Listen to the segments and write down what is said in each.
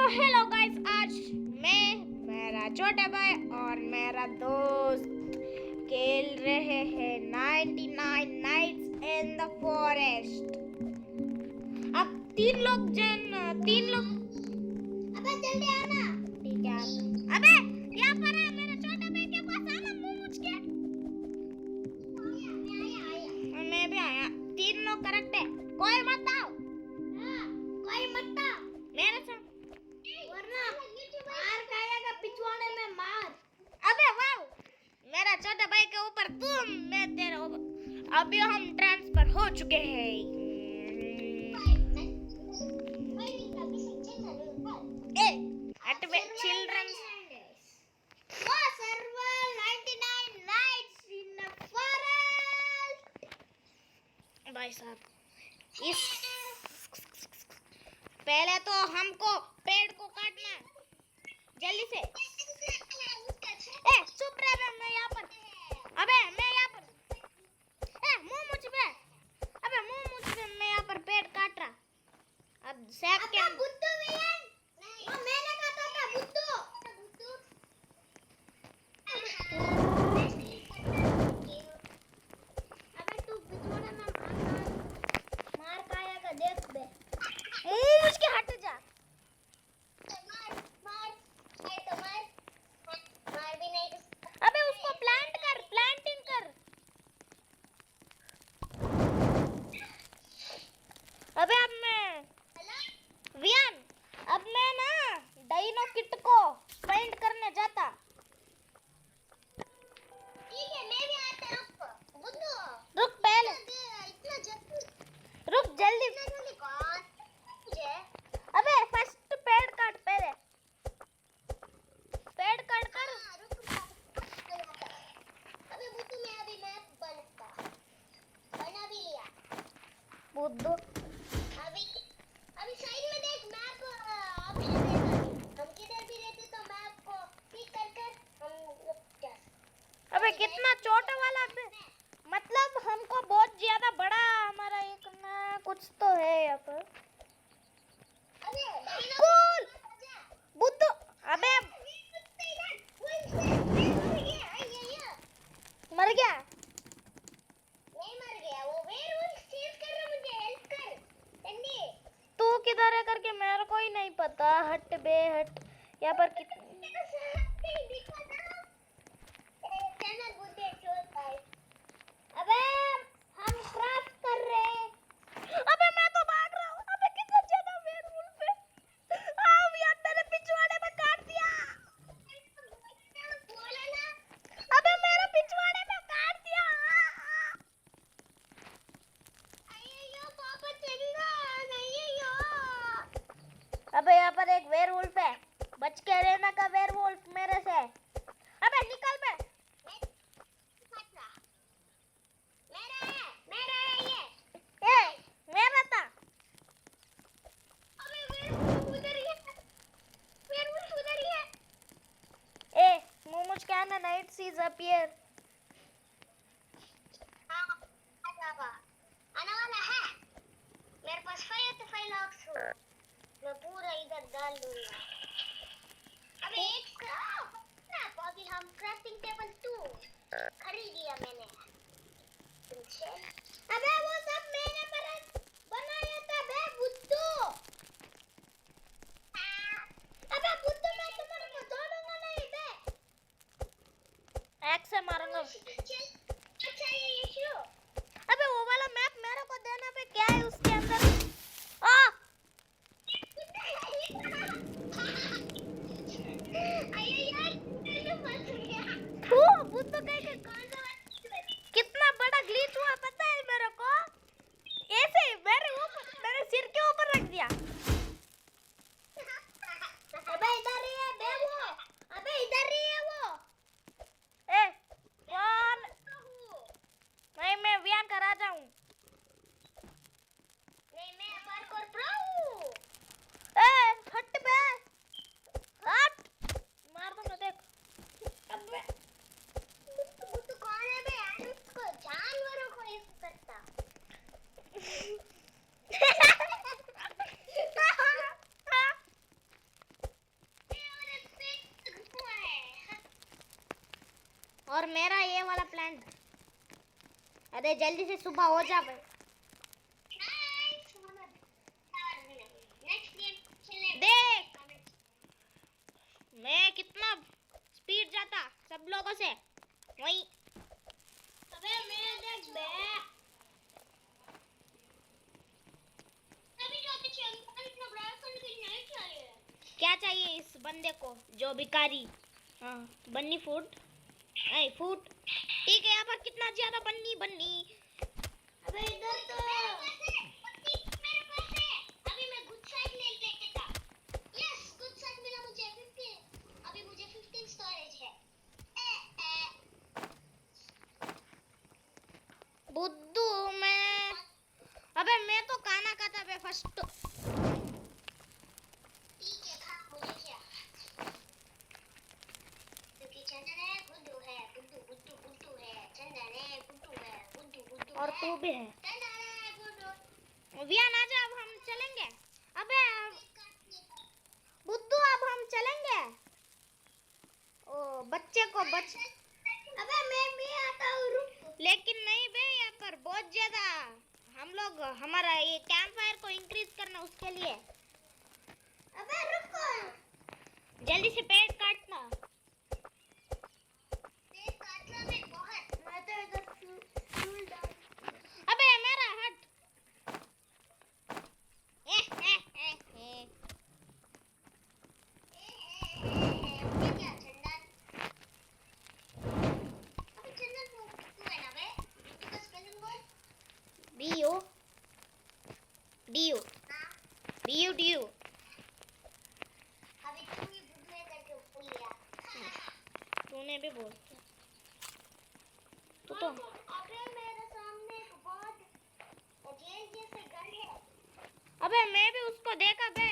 तो hello guys, आज मैं, मेरा छोटा भाई और मेरा दोस्त खेल रहे हैं 99 नाइट्स इन द फॉरेस्ट। अब तीन लोग अबे जल्दी आना। ठीक है। अबे यहाँ पर आ, मेरा छोटा भाई के पास आना, मुंह मुझ के। मैं भी आया। तीन लोग करेक्ट है, कोई मत आओ। कोई मत आ, मेरे साथ वरना मार खाएगा पिछवाड़े में मार। अबे वाह, मेरा छोटा भाई के ऊपर तुम, मैं तेरे ऊपर। अभी हम ट्रांसफर हो चुके हैं। A hut by children. Server 99 nights in the forest. भाई साहब, इस पहले तो हमको पेड़ को काटना है जल्दी से। ए चुप रह, मैं यहाँ पर। अबे मैं यहाँ पर। ए मुंह मुझ पे। अबे मुंह मुझ पे, मैं यहाँ पर पेड़ काट रहा। अब सैप के बुद्धू वियन वो मैंने काटा था बुद्धू। अबे तू पिछवाड़े में मार खाएगा, देख बे। मुंह मुझ के हट जा। मार भी नहीं। अबे उसको प्लांटिंग कर। अबे अब मैं वियन, अब मैं ना डाइनो किट को फाइंड करने जाता। ठीक है, मैं भी आता हूँ। बुद्धू रुक पहले, रुक जल्दी। कौन मुझे अबे फर्स्ट पेड़ काट, पहले पेड़ काट कर। अबे बुद्धू मैं अभी मैप बना भी लिया। बुद्धू अभी अभी साइड में देख मैप ऑप्शन देगा। हम किधर भी रहते तो मैप को क्लिक कर हम रुक जा। अबे कितना छोटा वाला पे, मतलब हमको बहुत ज्यादा बड़ा हमारा एक ना कुछ तो है यहाँ पर। अबे कूल बुद्धू। अबे मर गया। नहीं मर गया, वो वेयरवुल्फ चेज कर रहा, मुझे हेल्प कर टंडी। तू किधर है करके मेरे को ही नहीं पता। हट बे हट। यहाँ पर अबे हम क्राफ्ट कर रहे हैं। अबे मैं तो भाग रहा हूँ। अबे कितना ज्यादा वेयरवुल्फ है। आओ यार, मेरे पिछवाड़े में काट दिया। बोला ना। अबे मेरे पिछवाड़े में काट दिया। अय्यो पापा चंगा अय्यो। अबे यहाँ पर एक वेयरवुल्फ है, बच के रहना का वेयरवुल्फ मेरे से। अबे निकल बे। मेरा है ये। ए मेरा था। अबे वेयरवुल्फ उधर ही है। वेयरवुल्फ उधर ही है। ए मुझ के आना, नाइट सीज अपीयर। हाँ आने वाला है। मेरे पास फाइव तो 5 लाख मैं पूरा इधर डाल दूंगा। अबे एक ना अभी हम क्राफ्टिंग टेबल 2 खरीद लिया मैंने तुमसे। अबे वो सब मैंने बनाया था बे बुद्धू। अबे बुद्धू मैं तुम्हारे को छोड़ूंगा नहीं बे। एक्स से मारूंगा। अच्छा ये यीशु। अबे वो वाला मैप मेरे को देना पे, क्या है उसके अंदर। आ वो बुद्धू कहीं कितना बड़ा ग्लिच हुआ पता है मेरे को। ऐसे ही मेरे सिर के ऊपर रख दिया। अबे इधर ही है बे वो। अबे इधर ही है वो। ए कौन? नहीं, मैं वियान का राजा हूँ। नहीं मैं पार्कोर प्रो हूँ। ए हट बे हट, मार दूंगा देख। अबे बुद्धू और मेरा ये वाला प्लान। अरे जल्दी से सुबह हो जा भाई। नेक्स्ट गेम खेलने देख मैं कितना स्पीड जाता सब लोगों से। वही अबे मैं देख बे अभी जो पीछे इतना बड़ा कर के नहीं चाहिए। क्या चाहिए इस बंदे को जो भिखारी। हाँ बन्नी फूड नहीं फूड ठीक है। यहाँ पर कितना ज्यादा बन्नी बन्नी। अबे इधर तो मेरे पास है। अभी मैं गुड साइड ले लेता। यस गुड साइड मिला मुझे 15। अभी मुझे 15 स्टोरेज है। बुद्धू मैं अबे मैं तो खाना खाता बे फर्स्ट। ठीक है खा मुझे क्या क्योंकि चंदन है बुद्धू है बुद्धू बुद्धू बुद्धू है चंदन है बुद्धू है बुद्धू बुद्धू और तू भी है। चंदन है बुद्धू वियान आजा अब हम चलेंगे। अबे बुद्धू अब हम चलेंगे। ओ बच्चे को बच अबे मैं भी आता हूँ रुक। लेकिन नहीं बे यहाँ पर बहुत ज्यादा हम लोग हमारा ये कैंप फायर को इंक्रीज करना उसके लिए। अबे रुको जल्दी से पेड़ काटना। मैं काटला में बहुत मैं तो इधर फूल डाल। अबे मेरा हट। ए। क्या चंदन अबे चंदन तू है ना बे तू का स्पेलिंग बोल। डीयू डीयू हाँ डीयू डीयू। अभी तू ही बुद्धू है करके बोल लिया। तूने भी बोल दिया। तू तो अबे मेरे सामने एक बहुत जेल जैसे घर है। अबे मैं भी उसको देखा बे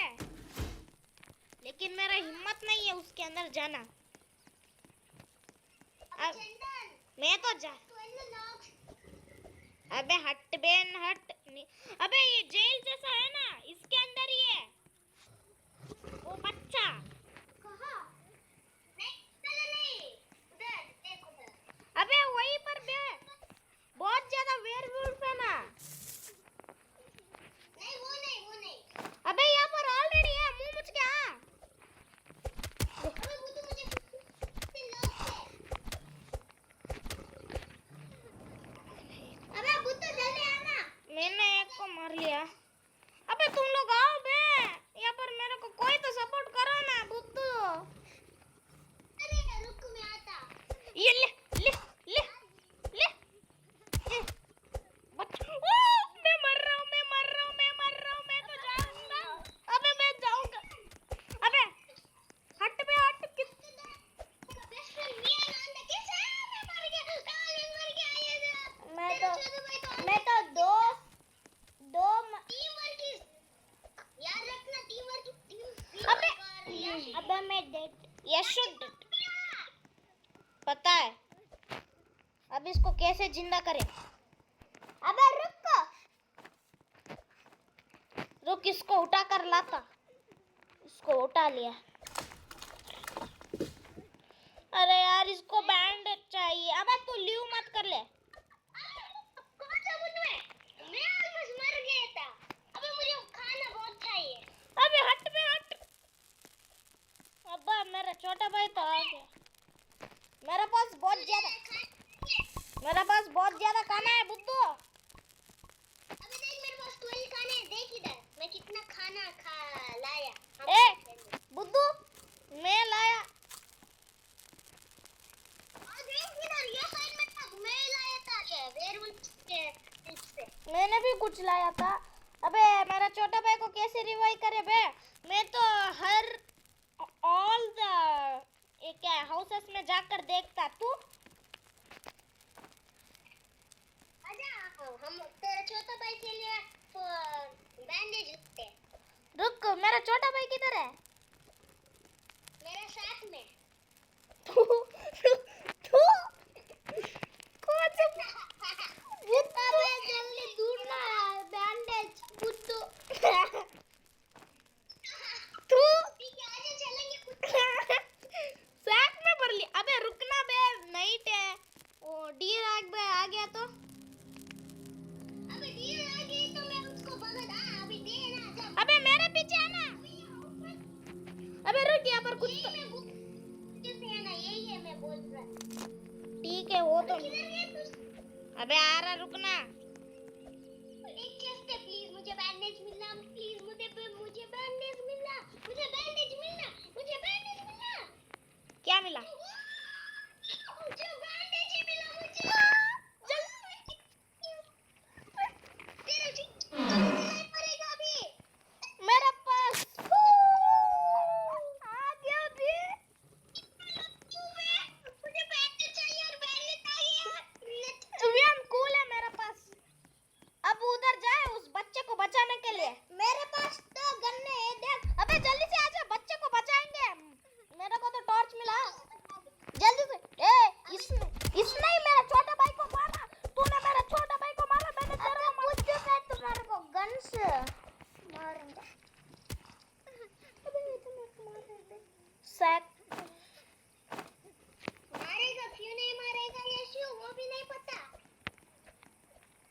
लेकिन मेरा हिम्मत नहीं है उसके अंदर जाना। अब चंदन मैं तो जा तू इन लॉक्स अबे हट बेन हट अबे ये जेल जैसा है ना इसके अंदर ही है वो बच्चा। कहाँ नहीं चल नहीं उधर देख उधर। अबे वहीं पर बे बहुत ज्यादा वेयरवुल्फ है ना। नहीं वो नहीं अबे यहाँ पर ऑलरेडी है मुंह मुझ के आ। अबे वो तो मुझे 15 लॉक्स है। अबे बुद्धू जल्दी आना। मैंने एक को मार लिया। अबे तुम लोग आओ बे यहाँ पर मेरे को कोई तो सपोर्ट करो ना बुद्धू। अरे रुक मैं आता। ये ले ले ले ले ए, बच्चा ओ मैं मर रहा हूँ मैं तो जाऊंगा। अबे मैं जाऊंगा। अबे हट बे हट किस बेस्ट फ्रेंड मिया नाम था कैसे मैं मर गया ये था। मैं तेरे तो छोटे भाई तो मैं तो दो टीम वर्क इज याद रखना टीम वर्क अबे अबे मैं डेड ये शुड पता है। अब इसको कैसे जिंदा करें। अबे रुक इसको उठा कर लाता। इसको उठा लिया। अरे यार इसको बैंडेज चाहिए। अबे तू लीव मत कर ले। कौन सा बुद्धू है मैं ऑलमोस्ट मर गया था। अबे मुझे खाना बहुत चाहिए। अबे हट बे हट। अब्बा मेरा छोटा भाई तो आ गया। मेरे पास बहुत ज्यादा खाना है बुद्धू। अबे देख मेरे पास 12 खाने हैं देख इधर मैं कितना खाना खा लाया। ए बुद्धू मैं लाया। और देख इधर ये साइड में था मैं लाया था क्या वेयरवुल्फ के टिप से। मैंने भी कुछ लाया था। अबे मेरा छोटा भाई को कैसे रिवाइव करे बे। मैं तो हर ऑल द ये क्या हाउसेस में जाकर देखता। तू आजा हम तेरा छोटा भाई के लिए बैंडेज रखते हैं। रुक मेरा छोटा भाई किधर है। मेरे साथ में तू तू कौन सा अबे जल्दी ढूंढना बैंडेज बुद्धू। तू ठीक है आजा चलेंगे कुछ। साथ में भर लिया। अबे रुकना बे नाइट है। कुछ तो है ना, यही है मैं बोल रहा। ठीक है वो तो। किधर गया तू? अबे आ रहा, रुकना। एक चेस्ट है, प्लीज मुझे बैंडेज मिलना, प्लीज मुझे बैंडेज मिलना, मुझे बैंडेज मिलना, मुझे बैंडेज मिलना। क्या मिला? मुझे बैंडेज ही मिला मुझे। तेरा जी मरेगा अभी। मेरे पास आ गया जी। मुझे बैंडेज चाहिए और बैंडेज चाहिए। वियन कूल है मेरे पास। अब उधर जाए उस बच्चे को बचाने के लिए। मेरे पास तो गन्ने है, देख। अबे जल्दी से आजा, बच्चे को बचाएंगे। मेरे को तो टॉर्च मिला, जल्दी से। इसने ही मेरे छोटे भाई को मारा। तूने मेरे छोटे भाई को मारा, मैंने तेरे को मारा। कुछ मैं तुम्हारे को गन से मारूंगा। सैक मारेगा क्यों नहीं मारेगा यशु, वो भी नहीं पता।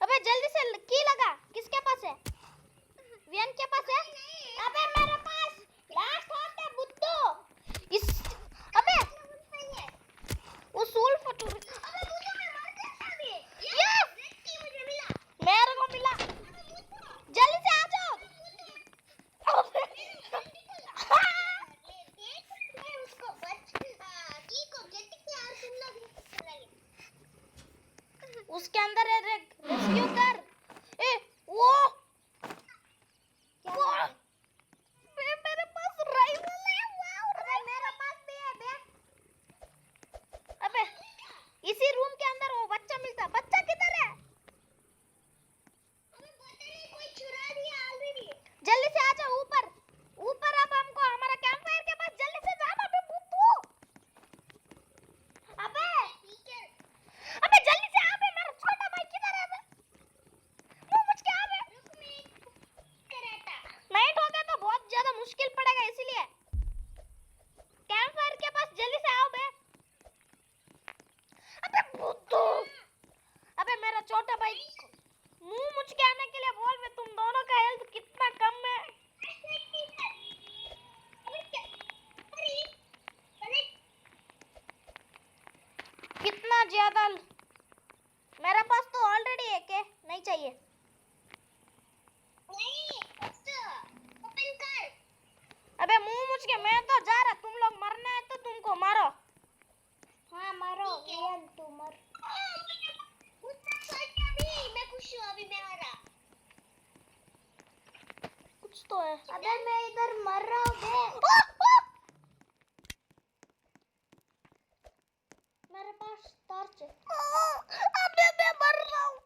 अबे जल्दी से की लगा। किसके पास है? वियन के पास है? अबे मेरे पास लास्ट होता है बुद्धू। इस अबे उस उल्फ तो अबे मुझे मैं मर गया अभी। यस रेस्क्यू मुझे मिला। मेरे को मिला। जल्दी से आ जाओ। अबे मैं उसको की को कहती कि यार तुम लोग चले गए। उसके अंदर है, रेस्क्यू कर। ए वो क्या है? मेरे पास राइफल है। वाओ, अबे मेरे पास भी है, देख। अबे इसी रूम के अंदर वो बच्चा मिलता। बच्चा किधर है? अबे पता नहीं कोई चुरा दिया ऑलरेडी। जल्दी से आ जाओ ऊपर। ऊपर अब हमको हमारा कैंप फायर के पास जल्दी से जाना। अबे बुद्धू, अबे ठीक है, अबे जल्दी से आ बे। मेरा छोटा भाई किधर है? अबे मुंह मुझ के आ बे। रुक मैं कराता। नाइट हो गया तो बहुत ज्यादा मुश्किल पड़ेगा, इसीलिए कैंप फायर के पास जल्दी से आओ बे। अबे बुद्धू, अबे मेरा छोटा भाई मुंह मुझ के आने के लिए बोल बे। तुम दोनों का हेल्थ कितना कम है। कितना ज्यादा। मेरे पास तो ऑलरेडी एक है, नहीं चाहिए। ओपन कर। अबे मुंह मुझ के मैं तो जा रहा। तुम लोग मरना है तो तुमको मारो। हाँ मारो, वियन तू मर। मैं खुश हूँ अभी मैं हारा। कुछ तो है। अबे मैं इधर मर रहा हूँ, देख। मेरे पास टॉर्च है। अबे मैं मर रहा हूँ।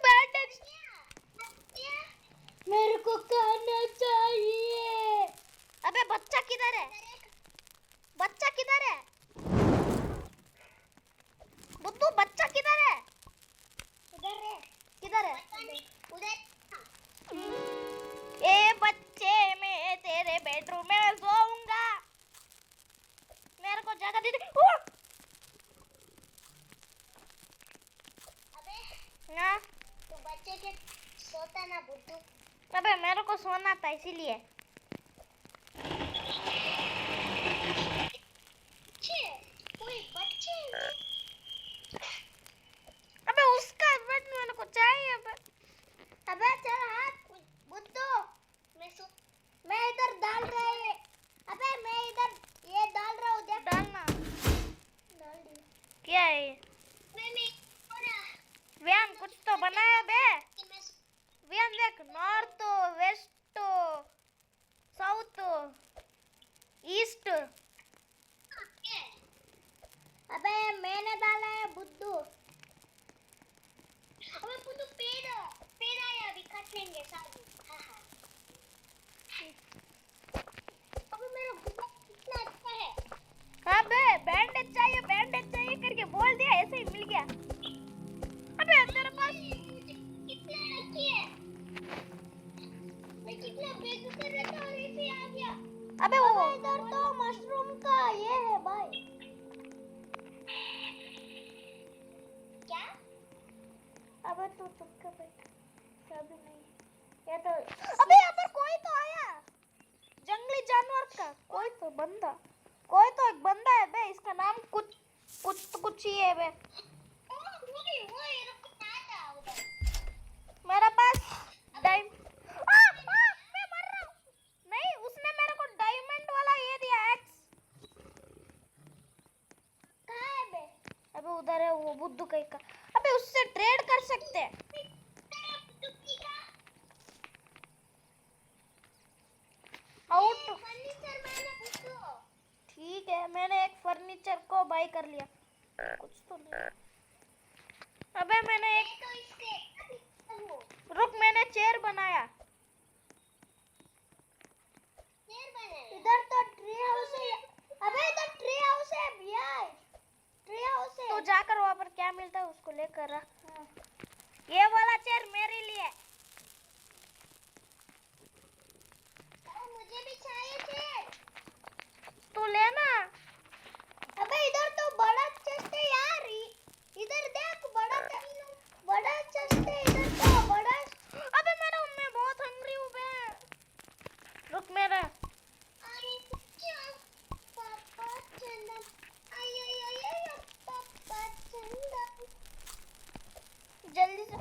बैंडेज मेरे को खाना चाहिए। अबे बच्चा किधर है? बच्चा किधर है? बुद्धू बच्चा किधर है? उधर है, किधर है? उधर। ए बच्चे, मैं तेरे बेडरूम में सोऊंगा। मेरे को जगह दे दे। अबे ना तू बच्चे के सोता ना बुद्धू। अबे मेरे को सोना था इसीलिए। कोई बच्चे अबे उसका बेड मेरे को चाहिए। अबे चल हाथ बुद्धू। मैं इधर डाल रहा है। अबे मैं इधर ये डाल रहा हूँ, देख। डालना डाल दिया। क्या है ये? व्यान कुछ तो बनाया बे। व्यान देख, नॉर्थ वेस्ट साउथ ईस्ट। अबे मैंने डाला है बुद्धू। अबे बुद्धू पेड़ आया, अभी काट लेंगे सारे। हाँ हाँ। अबे मेरा बुद्धू कितना अच्छा है। हाँ बे, बैंडेज चाहिए करके बोल दिया, ऐसे ही मिल गया। अबे तेरे पास कितना अच्छी है। मैं कितना बेग कर रहा था और ऐसे आ गया। अबे वो इधर तो मशरूम का ये है भाई। क्या? अबे तू चुप कर बैठ। अभी नहीं, ये तो अबे यहाँ पर कोई तो आया। चाहिए बे? वो रुक उधर। मेरे पास मैं मर रहा हूँ। नहीं, उसने मेरे को डायमंड वाला ये दिया, एक्स। कहाँ है बे? अबे उधर है वो बुद्धू कहीं का। अबे उससे ट्रेड कर सकते हैं। आउट। फर्नीचर मैंने बुद्धू। ठीक है, मैंने एक फर्नीचर को बाय कर लिया। कुछ तो नहीं। अबे मैंने एक तो इससे रुक, मैंने चेयर बनाया। शेर बने। इधर तो ट्री हाउस है। अबे इधर ट्री हाउस है भैया, ट्री हाउस है। तो जाकर वहाँ पर क्या मिलता है उसको लेकर आ। ये वाला चेयर मेरे लिए। मुझे भी चाहिए शेर। तू लेना। अबे इधर तो बड़ा चेस्ट है यार। इधर देख, बड़ा चेस्ट है इधर तो बड़ा। अबे मैं बहुत हंग्री हूँ बे। रुक मेरा। अरे क्या पापा चंदन, आई पापा चंदन। जल्दी से।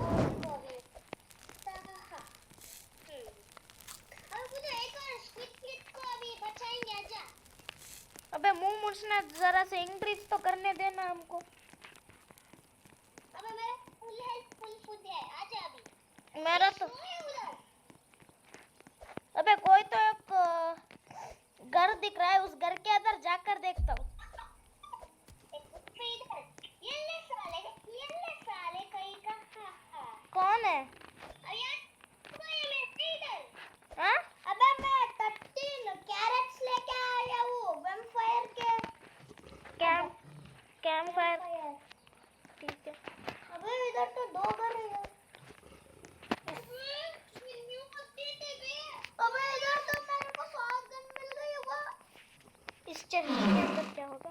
अब मुझे एक और स्क्विड को अभी बचाएंगे। आजा। अबे मुंह मुड़ना, जरा से इंक्रीज तो करने देना हमको। अबे मेरा फुल हेल्थ फुल फूड है। आजा अभी। मेरा तो सोए उधर। अबे कोई तो एक घर दिख रहा है, उस घर के अंदर जाकर देखता हूँ। एक कुत्ते इधर। ये ले साले कहीं का। कौन है? अरे यार कोई है इधर। हाँ? अबे मैं 13 कैरेट्स लेके आया हूँ वैम्पायर के। Camp fire. ठीक है। अबे इधर तो 2 घर है। अबे इधर तो मेरे को 7 गन मिल गई होगा। इस चेस्ट के अंदर क्या होगा?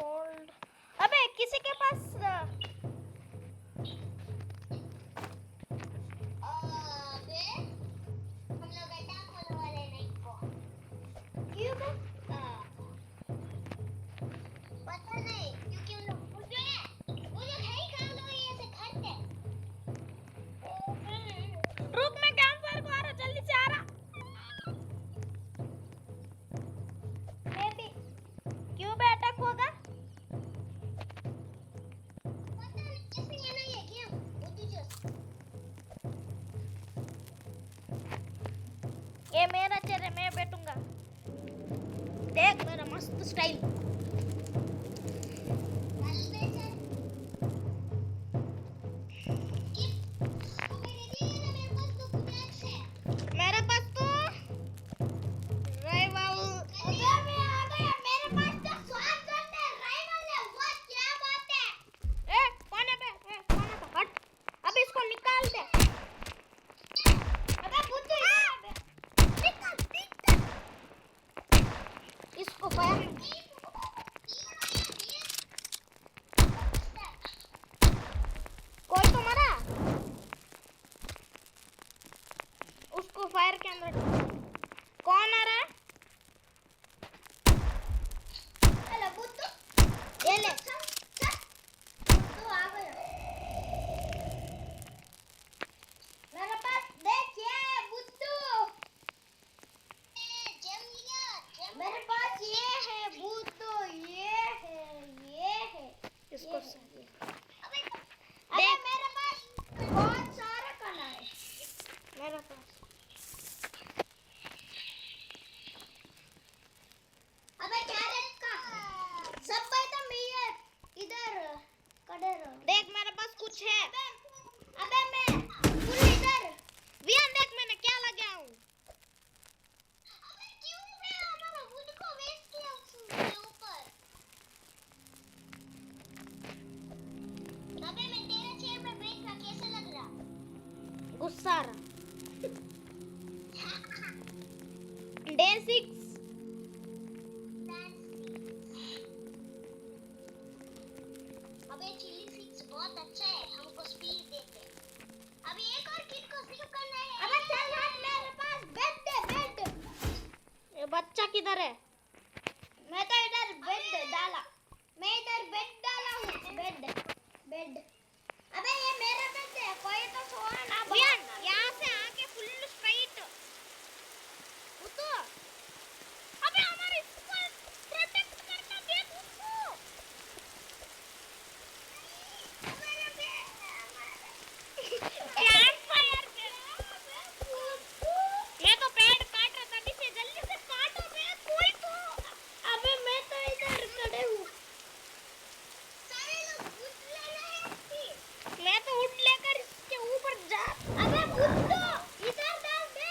ओल्ड। अबे किसी के पास अबे हम लोग अटैक होने वाले हैं नहीं को। क्यों बे? पता नहीं क्योंकि हम लोग वो जो है ही कहाँ लोग ऐसे घर पे। रुक, मैं कैंप फायर को आ रहा, जल्दी से आ रहा। मैं भी क्यों बे अटैक होगा? पता नहीं कैसे ये नहीं है गेम। वो तुझे ये मेरा चेयर है, मैं बैठूंगा। देख मेरा मस्त स्टाइल। डाल दे सर। मेरे पास तो कुछ है। मेरे पास तो राइवल। अबे मैं आ गया। मेरे पास तो 7 गन है राइवल है। वो क्या बात है? कौन है बे? कौन है? तो हट। अब इसको निकाल दे। अबे बुद्धू निकल। इसको फायर। कोई तो मरा। उसको फायर के अंदर। कौन आ रहा है? हेलो बुद्धू। ये ले। बुद्धू आ गया। मेरे पास देख ये बुद्धू। जेम लिया। मेरे पास ये है बुद्धू। ये है। इसको अबे मेरे पास बहुत सारा कला है। मेरे पास। अबे कैरेट का सब आइटम ये इधर खड़े रहो। देख मेरे पास कुछ है। अबे मैं फुल इधर। वियान देख मैंने क्या लगा हूँ। अबे क्यों मैं हमारा वुड को वेस्ट किया उसके ऊपर। अबे मैं तेरे चेयर पे बैठ रहा कैसा लग रहा? गुस्सा आ रहा। डे 6। अबे चिली सिक्स बहुत अच्छा है। हमको स्पीड देते हैं। अभी एक और किट को स्किप करना है। अबे चल हट। मेरे पास बेड है बेड। ये बच्चा किधर है? मैं तो इधर बेड डाला। मैं इधर बेड डाला हूँ। Bed bed. अबे ये मेरा बेड है, कोई तो सोया ना। वियान यहाँ से आके फुल स्ट्राइट उतो। अबे हमारे इसको प्रोटेक्ट करना दे उसको। कैंप फायर मैं तो पेड़ काट रहा था, नीचे जल्दी से काटो बे कोई तो। अबे मैं तो इधर खड़े हूँ। सारे लोग वुड लेना है। मैं तो वुड लेकर इसके ऊपर जा। अबे वुड तो इधर डाल दे।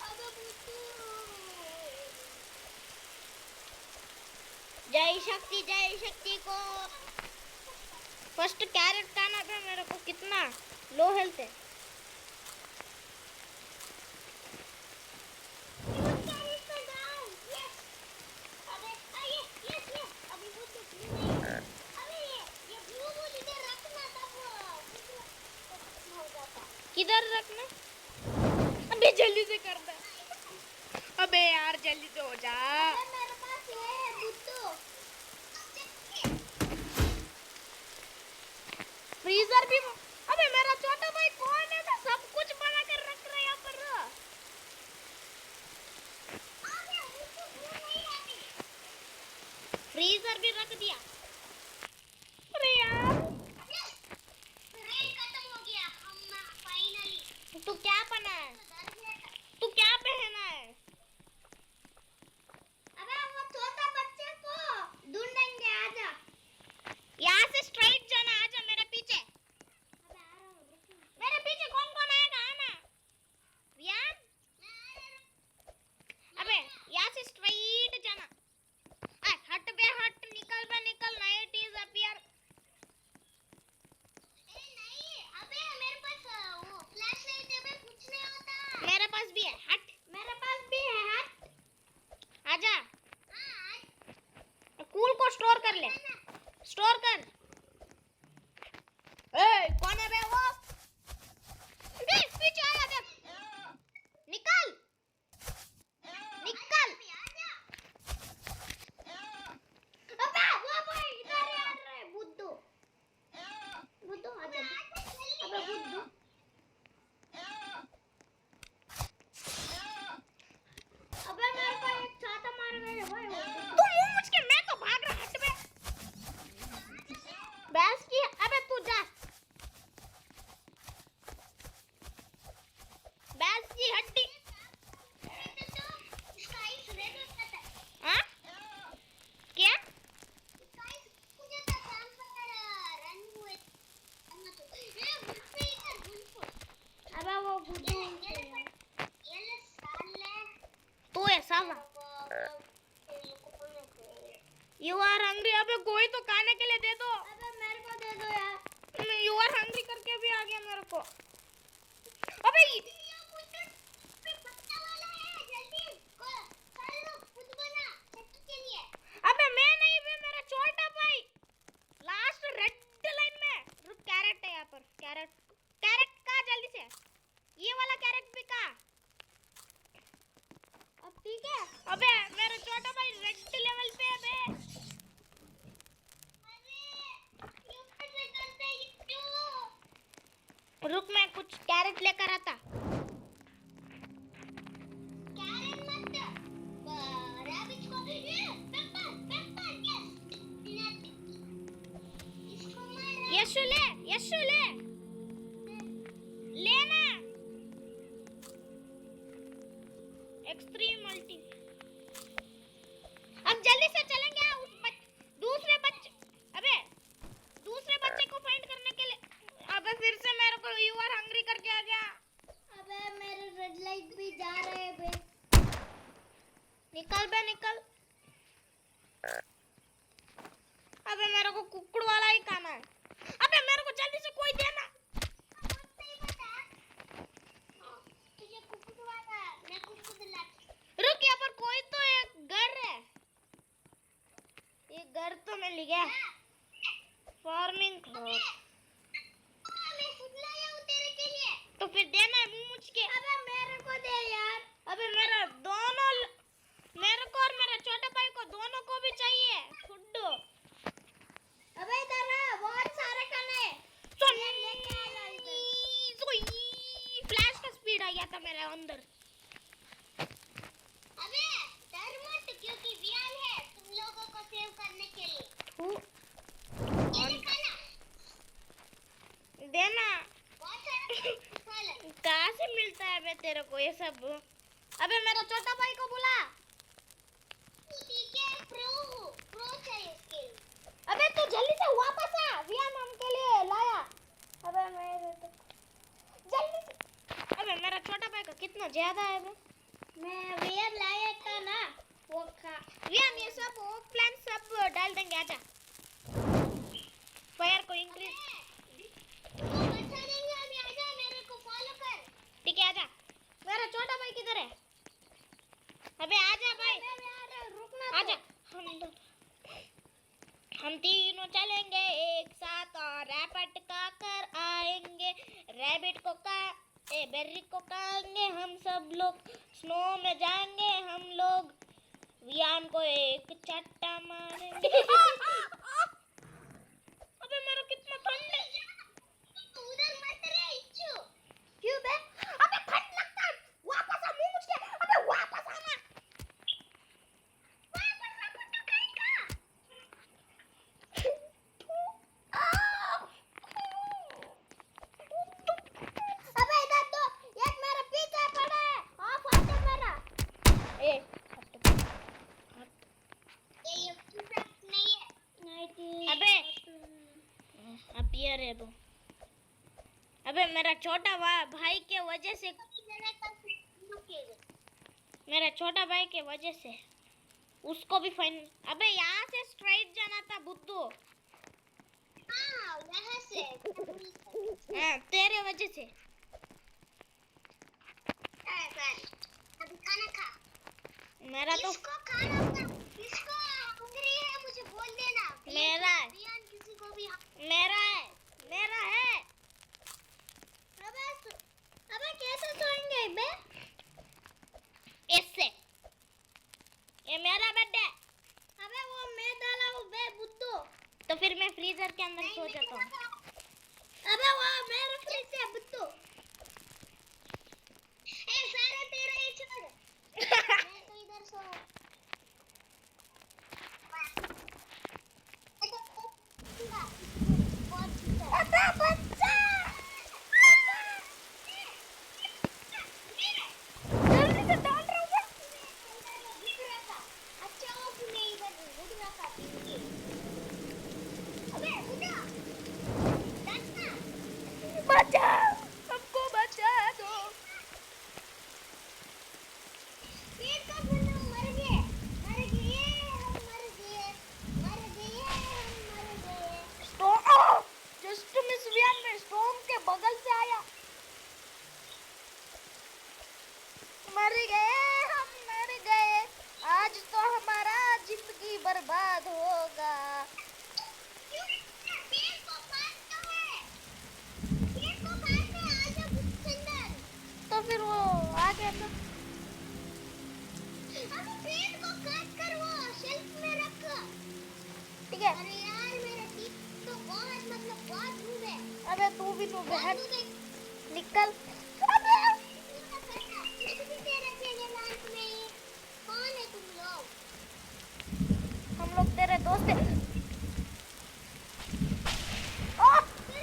अबे बुद्धू। जय शक्ति को फर्स्ट कैरेट खाना था मेरे को। कितना लो हेल्थ है। किधर रखना? अबे जल्दी से कर दे। अबे यार जल्दी से हो जा। मेरे पास ये है बुद्धू। फ्रीजर भी। अबे मेरा छोटा भाई कौन है? तो सब कुछ बना कर रख रहा है यहाँ पर। फ्रीजर भी रख दिया। अरे यार खत्म हो गया हम फाइनली। तू क्या पहना है? तू क्या पहना है? अबे वो छोटा बच्चे को ढूंढेंगे, आजा। यहाँ से स्ट्राइट जाना। आजा मेरे पीछे। अबे आ रहा हूँ। मेरे पीछे कौन कौन आएगा? आना वियान। अबे यहाँ से स्ट्राइट जाना। हट बे हट। निकल बे निकल। Night is appear. नहीं, अबे मेरे पास वो फ्लैश लाइट है, बे कुछ नहीं होता। मेरे पास भी है। हट। मेरे पास भी है, हट। आजा। हाँ, कूल को स्टोर कर ले। स्टोर कर। ए कौन है बे वो? बे पीछे आया बे। निकल निकल। अबे वो भाई इधर ही आ रहा है बुद्धू। बुद्धू आजा। अबे बुद्धू। अबे मेरे को एक छाता मार गया भाई। तू मुंह मुझ के। मैं तो भाग रहा। हट बे। बैस की। अबे तू जा। बैस की हड्डी। हाँ क्या? अबे वो बुद्धू तू है साला। You are hungry. अबे कोई तो खाने के लिए दे दो। अबे मेरे को दे दो यार। यू आर हंग्री करके भी आ गया मेरे को। अबे अबे मैं नहीं बे। मेरा छोटा भाई लास्ट रेड लाइन में। रुक कैरेट है यहाँ पर। कैरेट कैरेट का जल्दी से। ये वाला कैरेट भी का। अब ठीक है। अबे मेरा छोटा भाई रेड लेवल पे है बे। रुक मैं कुछ कैरेट लेकर आता। यशु ले। यशु ले। लेना। Extreme multi. अब जल्दी से चलेंगे दूसरे बच्चे। अबे दूसरे बच्चे को फाइंड करने के लिए। अबे फिर से मेरे को यू आर हंग्री करके आ गया। अबे मेरे रेड लाइट भी जा रहे हैं बे। निकल बे निकल। अबे मेरे को कुकड़ वाला ही खाना है। अबे मेरे को जल्दी से कोई देना। रुक यहाँ पर कोई तो एक घर है। ये घर तो मिल गया। Farming club. तो फिर देना है मुंह मुझ के। अबे मेरे को दे यार। अबे मेरा दोनों मेरे को और मेरा छोटे भाई को दोनों को भी चाहिए फूड। आ गया था मेरे अंदर। अबे डर मत, क्योंकि वियान है तुम लोगों को सेव करने के लिए। ये खाना देना। बहुत सारा खा ले। कहाँ से मिलता है बे तेरे को ये सब? अबे मेरा छोटा भाई को बुला। ठीक है, प्रो चाहिए स्किल। अबे तू जल्दी से वापस आ, वियान हम के लिए लाया। अबे मेरे तो जल्दी से। अबे मेरा छोटा भाई का कितना ज्यादा है बे। मैं वियान लाया था ना, वो खा। वियान ये सब वो प्लान सब डाल देंगे, आजा। फायर को इंक्रीज। तो बचा देंगे, अभी आजा मेरे को फॉलो कर। ठीक है आजा। मेरा छोटा भाई किधर है? अबे आजा भाई, रुकना आजा। हम तीनों चलेंगे एक साथ और रैपट का कर आएंगे। रैबिट को का बेर्री को खाएंगे हम सब लोग। स्नो में जाएंगे हम लोग। वियान को एक चट्टा मारेंगे। अबे मेरा कितना ठंड है। उधर मत रे इच्चू। क्यों बे? अबे ठंड लगता है। वापस आ मुंह मुझके। अबे वापस आना। अबे इधर तो एक मेरे पीछे पड़ा है। ऑफ हट मेरा। ए ये प्रोडक्ट नहीं है। अबे अब ये रे दो। अबे मेरा छोटा भाई के वजह से, मेरा छोटा भाई के वजह से उसको भी फाइन। अबे यहाँ से स्ट्राइट जाना था बुद्धू। हाँ यहाँ से। हाँ तेरे वजह से। अभी खाना खा। मेरा तो इसको खाना था। इसको हंगरी है, मुझे बोल देना। मेरा है। बियान किसी को भी मेरा है, मेरा है। अबे कैसे सोएंगे बे? ऐसे। ये मेरा बेड है। अबे वो मैं डाला हूँ बे बुद्धू। तो फिर मैं फ्रीजर के अंदर सो जाता हूँ। अबे वो मेरा फ्रिज है बुद्धू। ए सारा तेरा ही छोड़। मैं तो इधर सो। अबे बच्चा। जल्दी से डाल रहा हूँ बे। अच्छा हो कि मैं इधर घुट रखा पिंकी। अबे बुढ़ा डरना। बचाओ, हमको बचा दो। पेड़ का फूल मर गए, हम मर गए। स्टॉर्म जस्ट मिस वियान में स्टॉर्म के बगल से आया। मर गए, हम मर गए। आज तो हमारा जिंदगी बर्बाद होगा। पेड़ को काटना है, पेड़ को काटना है, आजा बुच्चंदर। तो फिर वो आ गया तो अबे पेड़ को काट कर वो शेल्फ में रख। ठीक है। अरे यार मेरा टीप तो बहुत धूप है। अबे तू भी तो बहुत बहन धूप है। निकल। अबे तेरे पहले लाइफ में कौन है तुम लोग? हम लोग तेरे दोस्त हैं। अबे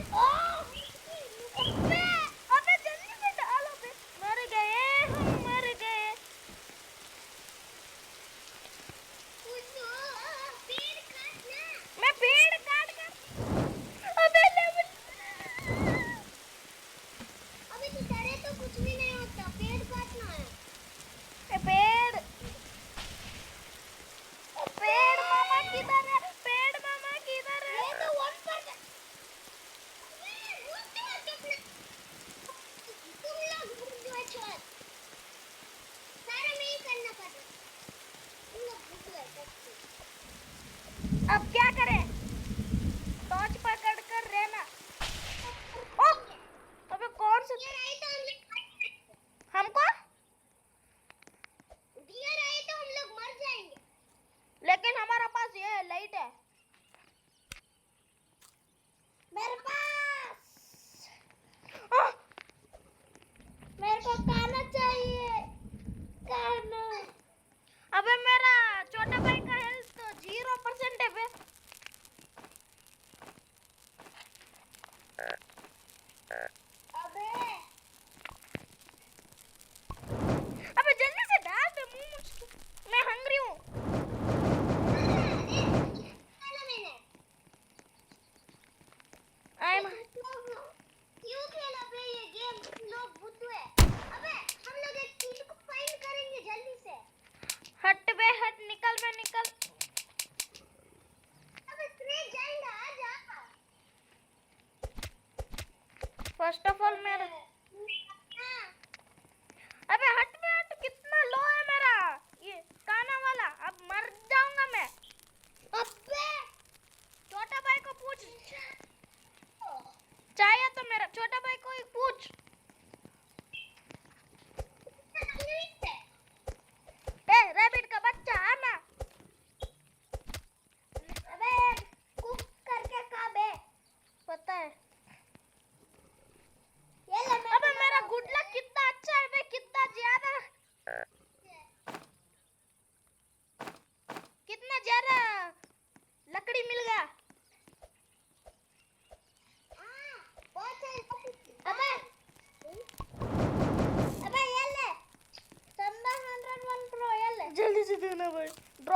अबे जल्दी से डालो बे। मर गए, हम मर गए। पेड़ काटना। मैं पेड़ काट कर। अबे लेवल। अबे तू डरे तो कुछ भी नहीं होता, पेड़ काटना है। पेड़ पेड़ मामा किधर है? पेड़ मामा किधर है? ये तो 1%। तुम लोग बुद्धू छोड़। सारा में ही करना पड़ता। तुम लोग बुद्धू है सच्ची। अब क्या करें? टॉर्च पकड़ कर रहना। ओह! अबे कौन सा? ये राइट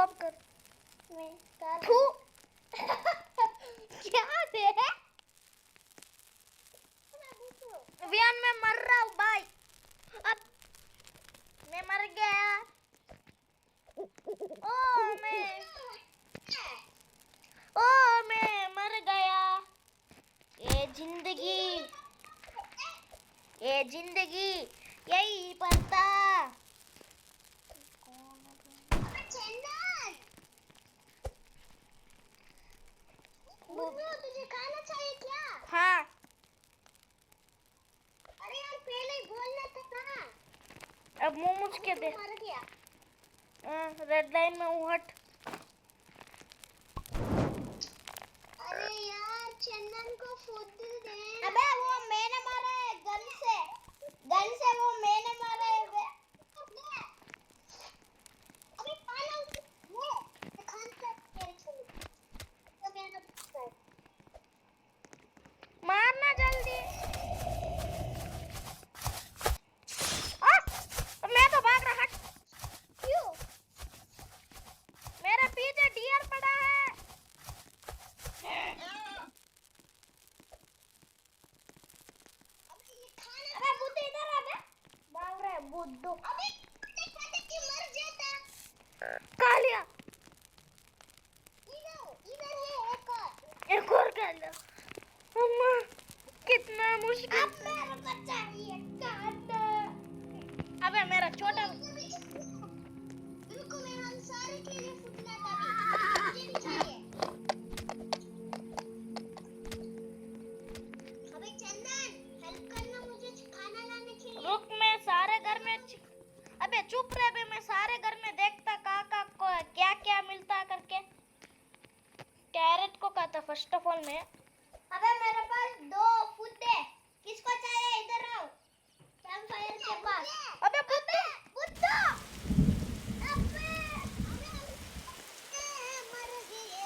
अब कर। मैं कर थू क्या है? वियान मैं मर रहा हूँ भाई। अब मैं मर गया। मैं मर गया। ये जिंदगी यही पड़ता। चंदन तुझे खाना चाहिए क्या? हाँ अरे यार पहले ही बोलना था ना। अब मुंह मुझ के दे। मर गया। रेड लाइन में हूँ, हट। अरे यार चंदन को फूड दे। अबे वो मैंने मारा है गन से वो मैंने मारा है बे। अबे खाना ये खान पे तेरे छोड़ तो मेरा कर। मारना जल्दी। मैं तो भाग रहा, हट। क्यों? मेरे पीछे डियर पड़ा है। अबे ये खाना अबे बुद्धू इधर आ बे। भाग रहा है बुद्धू। अबे खाते क्यों मर जाता? खा लिया। इधर है एक और खा लिया। अम्मा कितना मुश्किल। अब मेरे को चाहिए काट। अबे मेरा छोटा बिल्कुल मेरा सारे के लिए फुटना था। मुझे भी चाहिए। अबे चंदन हेल्प करना मुझे खाना लाने के लिए। रुक, मैं सारे घर में अबे चुप रहे बे। मैं सारे घर में देखता काका को क्या क्या मिलता करके। कैरेट को खाता फर्स्ट ऑफ ऑल में। अबे मेरे पास 2 फुटे। किसको चाहिए? इधर आओ कैंपफायर के पास। अबे बुद्धू अबे मर गए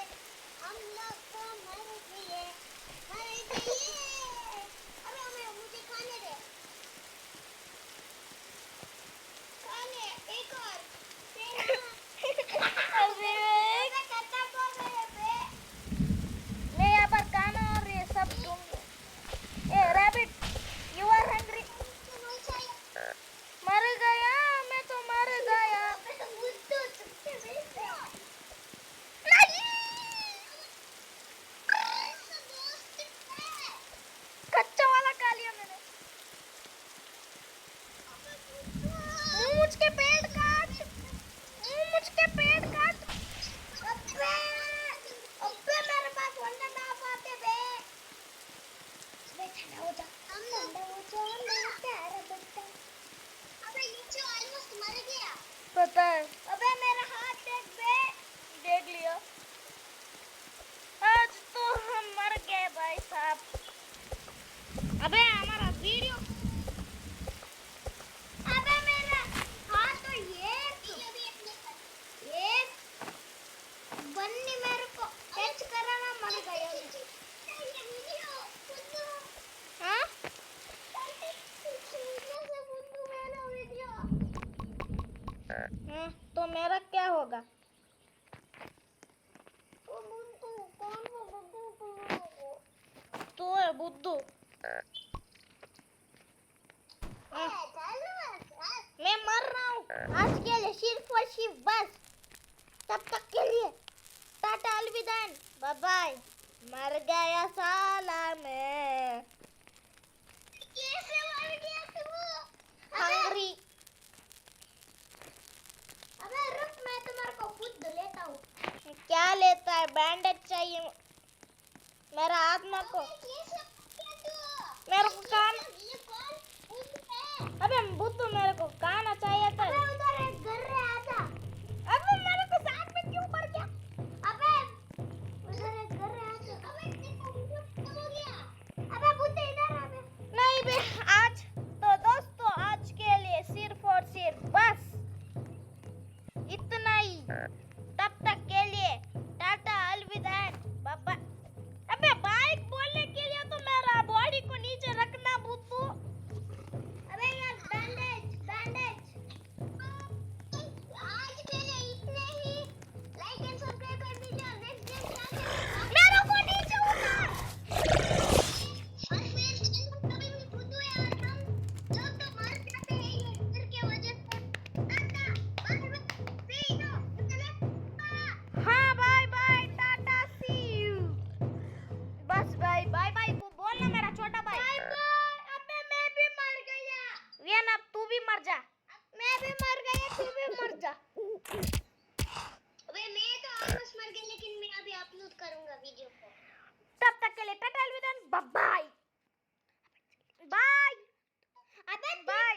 हम लोग तो मर गए। अबे मुझे खाने दे। खाने एक और अबे कट्टा बोल रहे बे। मैं यहाँ पर खाना और ये सब ढूंढ। ए रैबिट, यू आर हंग्री। मर गया, मैं तो मर गया। कच्चा वाला खा लिया मैंने। मुझ के पेड़ काट। अबे मेरे पास वरना ना पाते बे। ठंडा हो जा। मेरा प्यारा बच्चा। अबे नीचे ऑलमोस्ट मर गया। पता है, अबे मेरा हाथ देख बे। देख लिया। आज तो हम मर गए भाई साहब। अबे हमारा वीडियो। अबे मेरा हाथ तो ये बन्नी मेरे को टच कराना मर गया। हाँ तो मेरा क्या होगा? तो है बुद्धू। मैं मर रहा हूँ आज के लिए, सिर्फ और सिर्फ बस। तब तक के लिए टाटा अलविदा, बाय बाय। मर गया साला मैं। कैसे मर गया तू? हंग्री। अबे रुक मैं तुम्हारे को खुद लेता हूँ। क्या लेता है? बैंडेज चाहिए मेरा आत्मा को। मेरे को कान। अबे बुद्धू मेरे को खाना चाहिए था। अबे उधर एक घर है आजा। अबे मेरे को साथ में क्यों पड़ गया? अबे उधर एक घर है आजा। अबे हो गया। अबे बुद्धू इधर आ बे। नहीं बे, आज तो दोस्तों आज के लिए सिर्फ और सिर्फ बस इतना ही। तब तक के लिए टाटा अलविदा, बाय बाय। अबे बाइक बोलने के लिए तो मेरा बॉडी को नीचे रखना बुद्धू। अपलोड करूंगा वीडियो को। तब तक के लिए टाटा अलविदा, बाय बाय। अबे बाय।